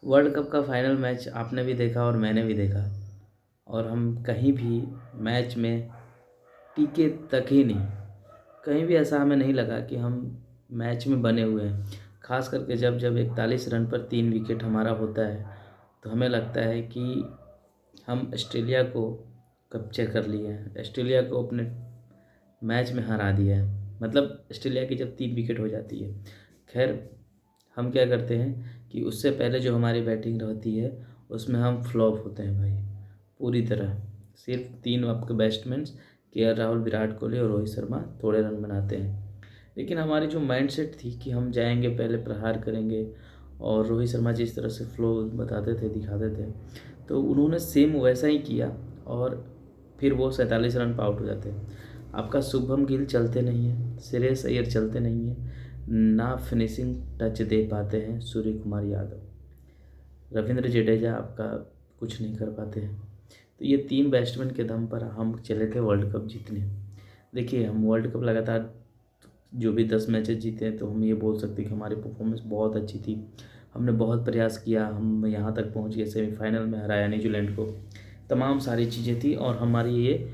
World cup का final match आपने भी देखा और मैंने भी देखा, और हम कहीं भी मैच में टिके तक ही नहीं। कहीं भी ऐसा हमें नहीं लगा कि हम मैच में बने हुए हैं। ख़ास करके जब जब 41 रन पर 3 विकेट हमारा होता है तो हमें लगता है कि हम ऑस्ट्रेलिया को कैप्चर कर लिए हैं, ऑस्ट्रेलिया को अपने मैच में हरा दिया है। मतलब ऑस्ट्रेलिया की जब 3 विकेट हो जाती है। खैर, हम क्या करते हैं कि उससे पहले जो हमारी बैटिंग रहती है उसमें हम फ्लॉप होते हैं भाई, पूरी तरह। सिर्फ 3 आपके बैट्समैन केएल राहुल, विराट कोहली और रोहित शर्मा थोड़े रन बनाते हैं। लेकिन हमारी जो माइंडसेट थी कि हम जाएंगे, पहले प्रहार करेंगे, और रोहित शर्मा जिस तरह से फ्लो बताते थे, दिखाते थे, तो उन्होंने सेम वैसा ही किया और फिर वो 47 रन पर आउट हो जाते हैं। आपका शुभम गिल चलते नहीं है, श्रेयस अय्यर चलते नहीं है, ना फिनिशिंग टच दे पाते हैं सूर्य कुमार यादव, रविंद्र जडेजा आपका कुछ नहीं कर पाते हैं। तो ये 3 बैट्समैन के दम पर हम चले थे वर्ल्ड कप जीतने। देखिए, हम वर्ल्ड कप लगातार जो भी 10 मैचेस जीते हैं तो हम ये बोल सकते हैं कि हमारी परफॉर्मेंस बहुत अच्छी थी। हमने बहुत प्रयास किया, हम यहाँ तक पहुँच गए, सेमीफाइनल में हराया न्यूजीलैंड को। तमाम सारी चीज़ें थी और हमारी ये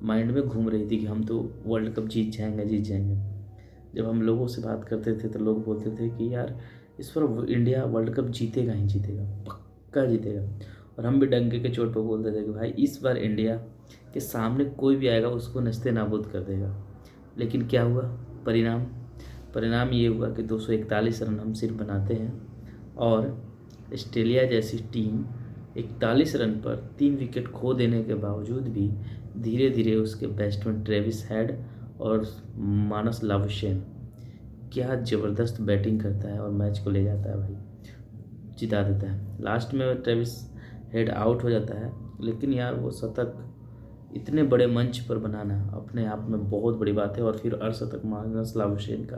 माइंड में घूम रही थी कि हम तो वर्ल्ड कप जीत जाएंगे, जीत जाएंगे। जब हम लोगों से बात करते थे तो लोग बोलते थे कि यार इस बार इंडिया वर्ल्ड कप जीतेगा ही जीतेगा, पक्का जीतेगा। और हम भी डंके के चोट पर बोलते थे कि भाई इस बार इंडिया के सामने कोई भी आएगा उसको नस्ते नाबूद कर देगा। लेकिन क्या हुआ? परिणाम परिणाम ये हुआ कि 241 रन हम सिर्फ बनाते हैं और ऑस्ट्रेलिया जैसी टीम 41 रन पर 3 विकेट खो देने के बावजूद भी धीरे धीरे उसके बैट्समैन ट्रेविस हेड और मानस लाबुशेन क्या ज़बरदस्त बैटिंग करता है और मैच को ले जाता है भाई, जिता देता है। लास्ट में ट्रेविस हेड आउट हो जाता है, लेकिन यार वो शतक इतने बड़े मंच पर बनाना अपने आप में बहुत बड़ी बात है। और फिर अर्धशतक मानस लाबुशेन का,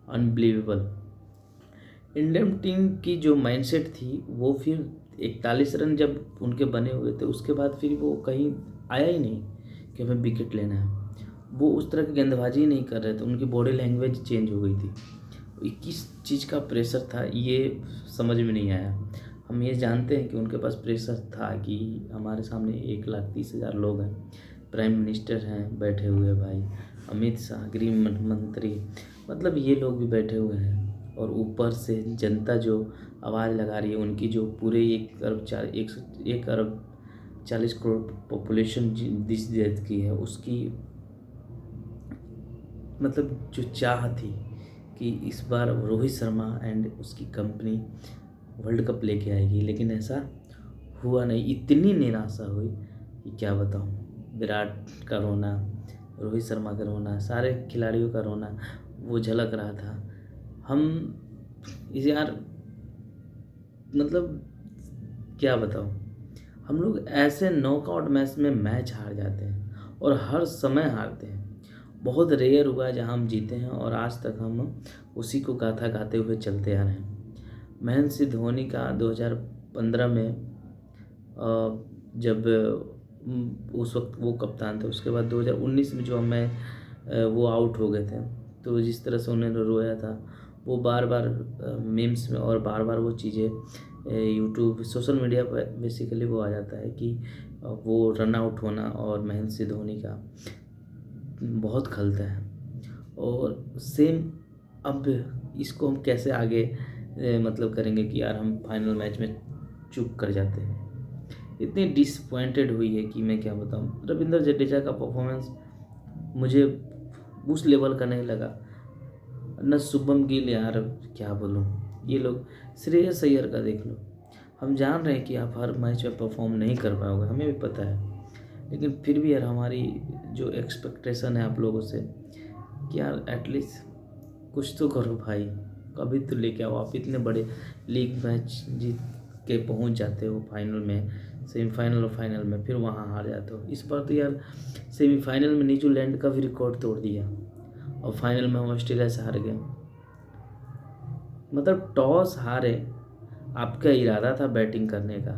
अनबिलीवेबल। इंडियन टीम की जो माइंडसेट थी वो फिर 41 रन जब उनके बने हुए थे उसके बाद फिर वो कहीं आया ही नहीं कि हमें विकेट लेना है। वो उस तरह की गेंदबाजी ही नहीं कर रहे थे, उनकी बॉडी लैंग्वेज चेंज हो गई थी। ये किस चीज़ का प्रेशर था ये समझ में नहीं आया। हम ये जानते हैं कि उनके पास प्रेशर था कि हमारे सामने 1,30,000 लोग हैं, प्राइम मिनिस्टर हैं बैठे हुए भाई, अमित शाह गृह मंत्री, मतलब ये लोग भी बैठे हुए हैं, और ऊपर से जनता जो आवाज़ लगा रही है, उनकी जो पूरे 1,40 करोड़ पॉपुलेशन जिस देश की है उसकी मतलब जो चाह थी कि इस बार रोहित शर्मा एंड उसकी कंपनी वर्ल्ड कप लेके आएगी, लेकिन ऐसा हुआ नहीं। इतनी निराशा हुई कि क्या बताऊँ। विराट का रोना, रोहित शर्मा का रोना, सारे खिलाड़ियों का रोना वो झलक रहा था। हम इस यार मतलब क्या बताऊँ, हम लोग ऐसे नॉकआउट मैच में मैच हार जाते हैं और हर समय हारते हैं। बहुत रेयर हुआ है जहाँ हम जीते हैं और आज तक हम उसी को गाथा गाते हुए चलते आ रहे हैं। महेंद्र सिंह धोनी का 2015 में जब उस वक्त वो कप्तान थे, उसके बाद 2019 में जो हमें वो आउट हो गए थे, तो जिस तरह से उन्होंने रोया था वो बार बार मीम्स में और बार बार वो चीज़ें यूट्यूब सोशल मीडिया पर बेसिकली वो आ जाता है कि वो रन आउट होना और महेंद्र सिंह धोनी का बहुत खलता है। और सेम अब इसको हम कैसे आगे मतलब करेंगे कि यार हम फाइनल मैच में चूक कर जाते हैं। इतनी डिसपॉइंटेड हुई है कि मैं क्या बताऊँ। रविंद्र जडेजा का परफॉर्मेंस मुझे उस लेवल का नहीं लगा, न शुभम गिल, यार क्या बोलूँ। ये लोग, श्रेयस अय्यर का देख लो। हम जान रहे हैं कि आप हर मैच में परफॉर्म नहीं कर पाओगे, हमें भी पता है, लेकिन फिर भी यार हमारी जो एक्सपेक्टेशन है आप लोगों से कि यार एटलीस्ट कुछ तो करो भाई, कभी तो लेके आओ। आप इतने बड़े लीग मैच जीत के पहुंच जाते हो फाइनल में, सेमीफाइनल और फाइनल में, फिर वहां हार जाते हो। इस बार तो यार सेमीफाइनल में न्यूजीलैंड का भी रिकॉर्ड तोड़ दिया और फाइनल में हम ऑस्ट्रेलिया से हार गए। मतलब टॉस हारे, आपका इरादा था बैटिंग करने का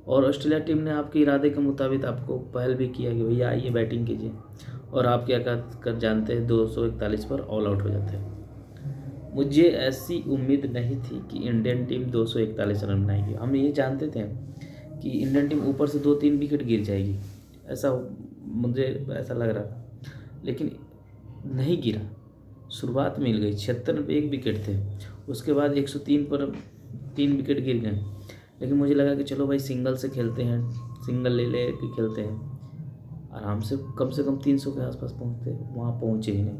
और ऑस्ट्रेलिया टीम ने आपके इरादे के मुताबिक आपको पहल भी किया कि भैया आइए बैटिंग कीजिए, और आप क्या कर जानते हैं 241 पर ऑल आउट हो जाते हैं। मुझे ऐसी उम्मीद नहीं थी कि इंडियन टीम 241 रन बनाएगी। हम ये जानते थे कि इंडियन टीम ऊपर से 2-3 विकेट गिर जाएगी, ऐसा मुझे ऐसा लग रहा था, लेकिन नहीं गिरा। शुरुआत मिल गई, 76 पे 1 विकेट थे, उसके बाद 103 पर 3 विकेट गिर गए। लेकिन मुझे लगा कि चलो भाई सिंगल से खेलते हैं, सिंगल ले के खेलते हैं, आराम से कम 300 के आसपास पहुँचते, वहाँ पहुँचे ही नहीं,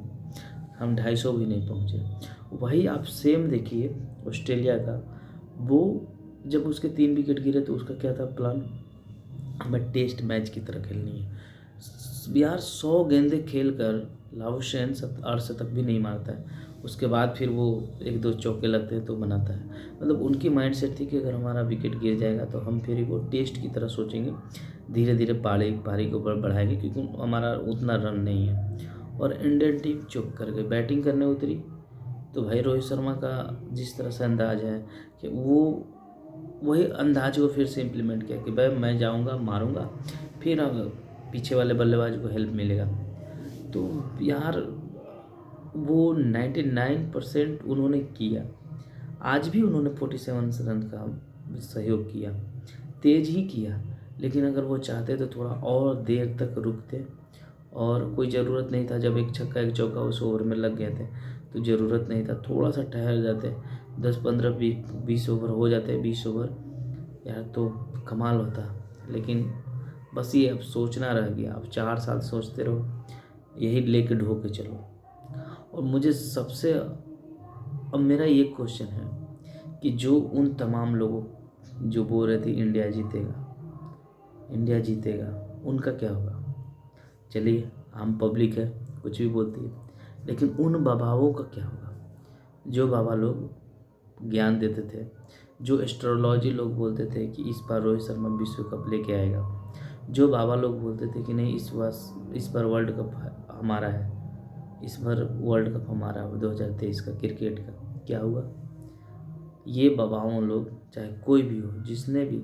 हम 250 भी नहीं पहुँचे। वही आप सेम देखिए ऑस्ट्रेलिया का, वो जब उसके 3 विकेट गिरे तो उसका क्या था प्लान, हमें टेस्ट मैच की तरह खेलनी है यार। 100 गेंदे खेल कर लावुशेन 68 भी नहीं मारता है, उसके बाद फिर वो 1-2 चौके लगते हैं तो बनाता है। मतलब उनकी माइंड सेट थी कि अगर हमारा विकेट गिर जाएगा तो हम फिर वो टेस्ट की तरह सोचेंगे, धीरे धीरे पारी को बढ़ाएंगे, क्योंकि हमारा उतना रन नहीं है। और इंडियन टीम चुप कर गई, बैटिंग करने उतरी तो भाई रोहित शर्मा का जिस तरह से अंदाज है कि वो वही अंदाज को फिर से इम्प्लीमेंट किया कि भाई मैं जाऊंगा मारूंगा, फिर अब पीछे वाले बल्लेबाज को हेल्प मिलेगा। तो यार वो 99% उन्होंने किया। आज भी उन्होंने 47 रन का सहयोग किया, तेज ही किया, लेकिन अगर वो चाहते तो थोड़ा और देर तक रुकते, और कोई ज़रूरत नहीं था। जब एक छक्का एक चौका उस ओवर में लग गए थे तो ज़रूरत नहीं था, थोड़ा सा ठहर जाते, 10-15-20 ओवर हो जाते, 20 ओवर यार तो कमाल होता। लेकिन बस ये अब सोचना रह गया, अब 4 साल सोचते रहो, यही लेके ढो के चलो। और मुझे सबसे अब मेरा ये क्वेश्चन है कि जो उन तमाम लोगों जो बोल रहे थे इंडिया जीतेगा इंडिया जीतेगा, उनका क्या होगा? चलिए आम पब्लिक है, कुछ भी बोलती है, लेकिन उन बाबाओं का क्या होगा जो बाबा लोग ज्ञान देते थे, जो एस्ट्रोलॉजी लोग बोलते थे कि इस बार रोहित शर्मा विश्व कप लेके आएगा, जो बाबा लोग बोलते थे कि नहीं इस बार वर्ल्ड कप हमारा है, इस बार वर्ल्ड कप हमारा 2023 का क्रिकेट का, क्या हुआ? ये बाबाओं लोग चाहे कोई भी हो, जिसने भी,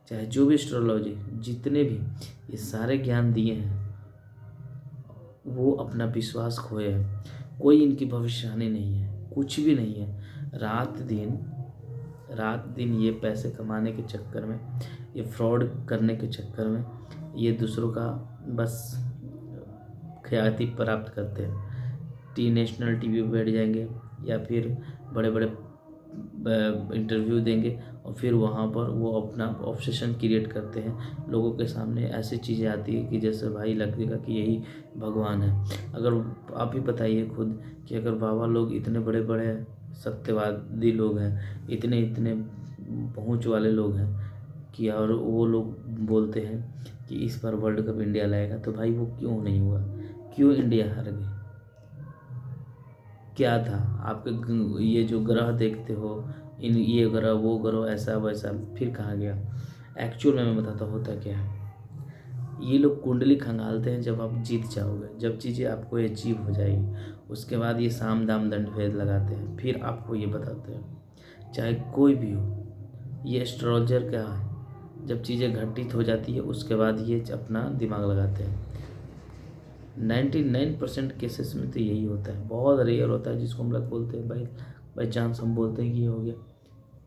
चाहे जो भी एस्ट्रोलॉजी जितने भी ये सारे ज्ञान दिए हैं, वो अपना विश्वास खोए हैं। कोई इनकी भविष्यवाणी नहीं है, कुछ भी नहीं है। रात दिन ये पैसे कमाने के चक्कर में, ये फ्रॉड करने के चक्कर में, ये दूसरों का बस ख्याति प्राप्त करते हैं। नेशनल टीवी पे बैठ जाएंगे या फिर बड़े बड़े इंटरव्यू देंगे, और फिर वहाँ पर वो अपना ऑब्सेशन क्रिएट करते हैं। लोगों के सामने ऐसी चीज़ें आती है कि जैसे भाई लगेगा कि यही भगवान है। अगर आप ही बताइए खुद कि अगर बाबा लोग इतने बड़े बड़े सत्यवादी लोग हैं, इतने इतने पहुँच वाले लोग हैं कि, और वो लोग बोलते हैं कि इस बार वर्ल्ड कप इंडिया लाएगा, तो भाई वो क्यों नहीं हुआ? क्यों इंडिया हार गई? क्या था आपके ये जो ग्रह देखते हो, इन ये ग्रह वो ग्रह ऐसा वैसा, फिर कहाँ गया? एक्चुअल में मैं बताता होता क्या है। ये लोग कुंडली खंगालते हैं जब आप जीत जाओगे, जब चीज़ें आपको अचीव हो जाएगी, उसके बाद ये साम दाम दंड भेद लगाते हैं, फिर आपको ये बताते हैं। चाहे कोई भी हो, ये एस्ट्रोलॉजर क्या है, जब चीज़ें घटित हो जाती है उसके बाद ये अपना दिमाग लगाते हैं। 99% केसेस में तो यही होता है। बहुत रेयर होता है जिसको हम लोग बोलते हैं बाई चांस हम बोलते हैं कि ये हो गया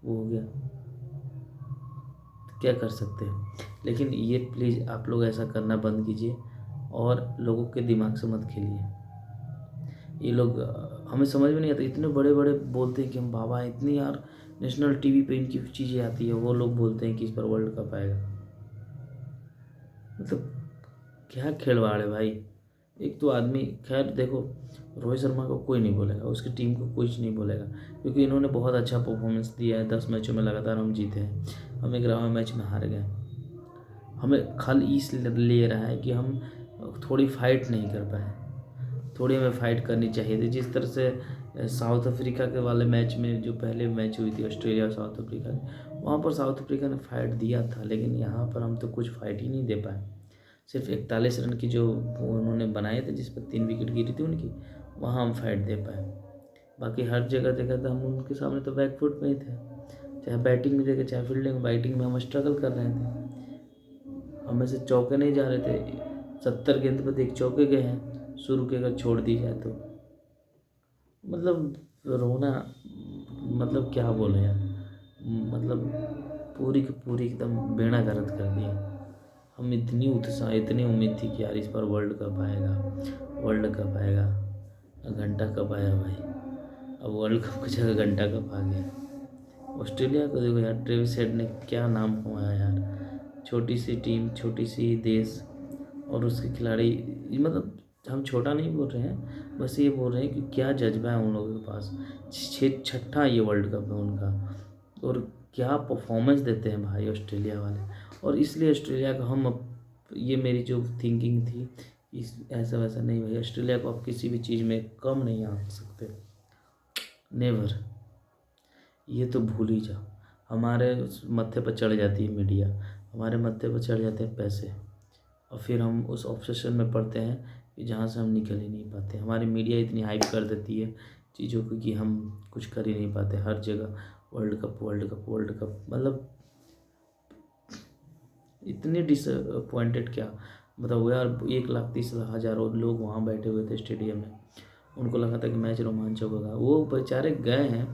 वो हो गया, तो क्या कर सकते हैं। लेकिन ये प्लीज़ आप लोग ऐसा करना बंद कीजिए और लोगों के दिमाग से मत खेलिए। ये लोग हमें समझ में नहीं आता, इतने बड़े बड़े बोलते हैं कि हम बाबा हैं, इतनी यार नेशनल टीवी पे इनकी चीज़ें आती है, वो लोग बोलते हैं कि इस पर वर्ल्ड कप आएगा। मतलब क्या खिलवाड़ है भाई। एक तो आदमी, खैर देखो रोहित शर्मा को कोई नहीं बोलेगा, उसकी टीम को कुछ नहीं बोलेगा, क्योंकि इन्होंने बहुत अच्छा परफॉर्मेंस दिया है। 10 मैचों में लगातार हम जीते हैं, हम 11वें मैच में हार गए। हमें खाली इसलिए रहा है कि हम थोड़ी फाइट नहीं कर पाए, थोड़ी हमें फाइट करनी चाहिए थी। जिस तरह से साउथ अफ्रीका के वाले मैच में, जो पहले मैच हुई थी ऑस्ट्रेलिया और साउथ अफ्रीका की, वहाँ पर साउथ अफ्रीका ने फाइट दिया था, लेकिन यहाँ पर हम तो कुछ फाइट ही नहीं दे पाए। सिर्फ 41 रन की जो वो उन्होंने बनाए थे जिस पर 3 विकेट गिरी थी उनकी, वहाँ हम फाइट दे पाए। बाकी हर जगह देखा था हम उनके सामने तो बैकफुट में ही थे, चाहे बैटिंग में देखे चाहे फील्डिंग में। बैटिंग में हम स्ट्रगल कर रहे थे, हमें से चौके नहीं जा रहे थे। 70 गेंद पर 1 चौके गए हैं शुरू के, अगर छोड़ दी जाए तो। मतलब रोना मतलब क्या बोले यार, मतलब पूरी की पूरी एकदम बेड़ा गर्क कर दिया। हम इतनी उत्साह, इतनी उम्मीद थी कि यार इस बार वर्ल्ड कप आएगा, वर्ल्ड कप आएगा। घंटा कब आया भाई, अब वर्ल्ड कप की जगह घंटा कप आ गया। ऑस्ट्रेलिया को देखो यार, ट्रेविस हेड ने क्या नाम कमाया यार। छोटी सी टीम, छोटी सी देश, और उसके खिलाड़ी, मतलब हम छोटा नहीं बोल रहे हैं, बस ये बोल रहे हैं कि क्या जज्बा है उन लोगों के पास। छठा ये वर्ल्ड कप है उनका, और क्या परफॉर्मेंस देते हैं भाई ऑस्ट्रेलिया वाले। और इसलिए ऑस्ट्रेलिया को हम ये मेरी जो थिंकिंग थी, इस ऐसा वैसा नहीं भाई, ऑस्ट्रेलिया को आप किसी भी चीज़ में कम नहीं आंक सकते, नेवर। ये तो भूल ही जाओ। हमारे मत्थे पर चढ़ जाती है मीडिया, हमारे मत्थे पर चढ़ जाते हैं पैसे, और फिर हम उस ऑब्सेशन में पड़ते हैं कि जहाँ से हम निकल ही नहीं पाते। हमारी मीडिया इतनी हाइप कर देती है चीज़ों को कि हम कुछ कर ही नहीं पाते। हर जगह world cup, world cup, world cup, मतलब इतने डिसअपॉइंटेड क्या बताओ यार। 1,30,000 लोग वहाँ बैठे हुए थे स्टेडियम में, उनको लगा था कि मैच रोमांचक होगा। वो बेचारे गए हैं,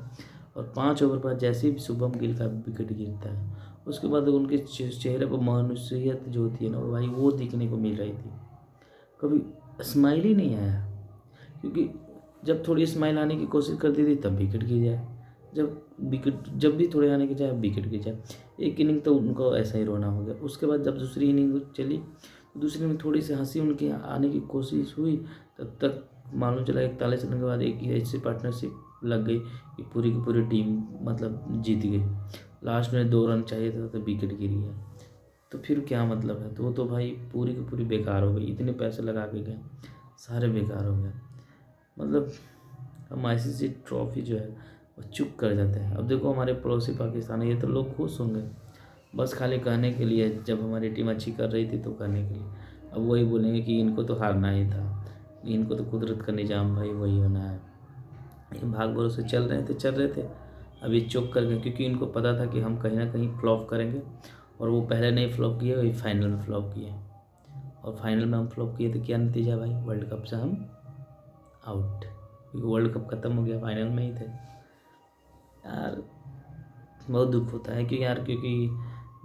और 5 ओवर बाद जैसे ही शुभम गिल का विकेट गिरता है, उसके बाद उनके चेहरे पर मानूसियत जो होती है ना वो भाई, वो दिखने को मिल रही थी। कभी स्माइल ही नहीं आया, क्योंकि जब थोड़ी स्माइल आने की कोशिश करती थी तब विकेट गिर जाए, जब भी थोड़े आने की जाए विकेट गिर जाए। एक इनिंग तो उनको ऐसा ही रोना हो गया। उसके बाद जब दूसरी इनिंग चली, तो दूसरी में थोड़ी सी हंसी उनकी आने की कोशिश हुई, तब तक मालूम चला 41 रन के बाद एक ऐसी पार्टनरशिप लग गई कि पूरी की पूरी टीम मतलब जीत गई। लास्ट में 2 रन चाहिए था तो विकेट गिर गया। तो फिर क्या मतलब है। तो वो तो भाई पूरी की पूरी बेकार हो गई। इतने पैसे लगा के गए, सारे बेकार हो गए। मतलब हम ICC ट्रॉफी जो है वो चुप कर जाते हैं। अब देखो हमारे पड़ोसी पाकिस्तान है, ये तो लोग खुश होंगे बस खाली कहने के लिए, जब हमारी टीम अच्छी कर रही थी तो कहने के लिए। अब वही बोलेंगे कि इनको तो हारना ही था, इनको तो कुदरत का निजाम भाई वही होना है। ये भाग भरोसे चल रहे थे, चल रहे थे। अभी चुप कर गए, क्योंकि इनको पता था कि हम कहीं ना कहीं फ्लॉप करेंगे, और वो पहले नहीं फ्लॉप किए, वही फाइनल में फ्लॉप किए। और फाइनल में हम फ्लॉप किए तो क्या नतीजा भाई, वर्ल्ड कप से हम आउट, क्योंकि वर्ल्ड कप ख़त्म हो गया, फाइनल में ही थे यार। बहुत दुख होता है कि यार, क्योंकि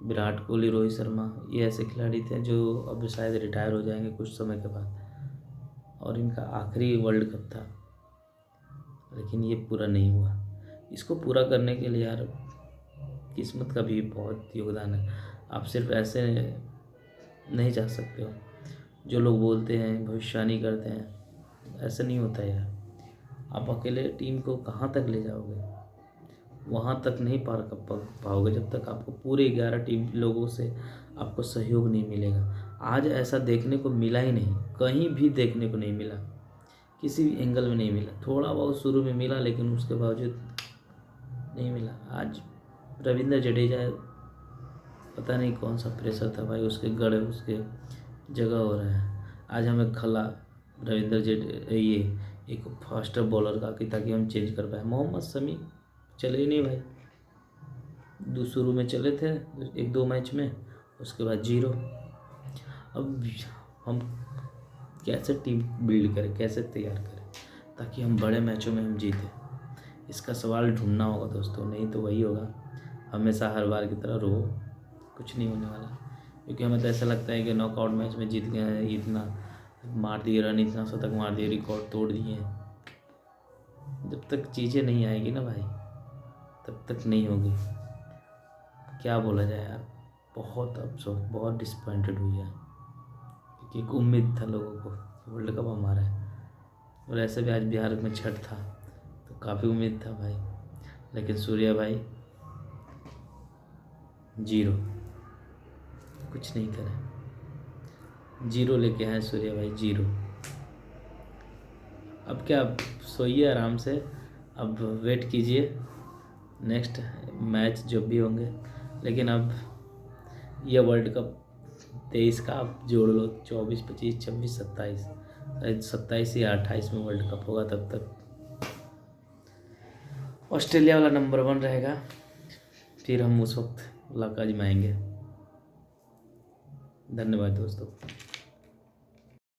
विराट कोहली, रोहित शर्मा, ये ऐसे खिलाड़ी थे जो अब शायद रिटायर हो जाएंगे कुछ समय के बाद, और इनका आखिरी वर्ल्ड कप था, लेकिन ये पूरा नहीं हुआ। इसको पूरा करने के लिए यार किस्मत का भी बहुत योगदान है। आप सिर्फ ऐसे नहीं जा सकते हो। जो लोग बोलते हैं, भविष्यवाणी करते हैं, ऐसा नहीं होता यार। आप अकेले टीम को कहाँ तक ले जाओगे, वहाँ तक नहीं पार कर पाओगे जब तक आपको पूरे 11 टीम लोगों से आपको सहयोग नहीं मिलेगा। आज ऐसा देखने को मिला ही नहीं, कहीं भी देखने को नहीं मिला, किसी भी एंगल में नहीं मिला। थोड़ा बहुत शुरू में मिला, लेकिन उसके बावजूद नहीं मिला। आज रविंद्र जडेजा, पता नहीं कौन सा प्रेशर था भाई, उसके गड़े उसके जगह हो रहा है। आज हमें खला रविंद्र ये एक फास्टर बॉलर का कि ताकि हम चेंज कर पाए। मोहम्मद शमी चले ही नहीं भाई, शुरू में चले थे 1-2 मैच में, उसके बाद 0। अब हम कैसे टीम बिल्ड करें, कैसे तैयार करें ताकि हम बड़े मैचों में हम जीतें, इसका सवाल ढूंढना होगा दोस्तों। नहीं तो वही होगा, हमेशा हर बार की तरह रो, कुछ नहीं होने वाला। क्योंकि हमें तो ऐसा लगता है कि नॉकआउट मैच में जीत गए हैं, इतना मार दिए रन, इतना शतक मार दिए, रिकॉर्ड तोड़ दिए। जब तक चीज़ें नहीं आएगी ना भाई, तब तक नहीं होगी। क्या बोला जाए यार, बहुत अफसोस, बहुत डिसअपॉइंटेड हुई है, क्योंकि एक उम्मीद था लोगों को वर्ल्ड कप हमारा है। और ऐसे भी आज बिहार में छठ था तो काफ़ी उम्मीद था भाई, लेकिन सूर्या भाई 0, कुछ नहीं करे, 0 लेके आए सूर्या भाई, 0। अब क्या, अब सोइए आराम से, अब वेट कीजिए नेक्स्ट मैच जो भी होंगे। लेकिन अब ये वर्ल्ड कप 23 का आप जोड़ लो, 24, 25, 26, 27, शायद 27 या 28 में वर्ल्ड कप होगा। तब तक ऑस्ट्रेलिया वाला नंबर 1 रहेगा, फिर हम उस वक्त लाका आजमाएंगे। धन्यवाद दोस्तों।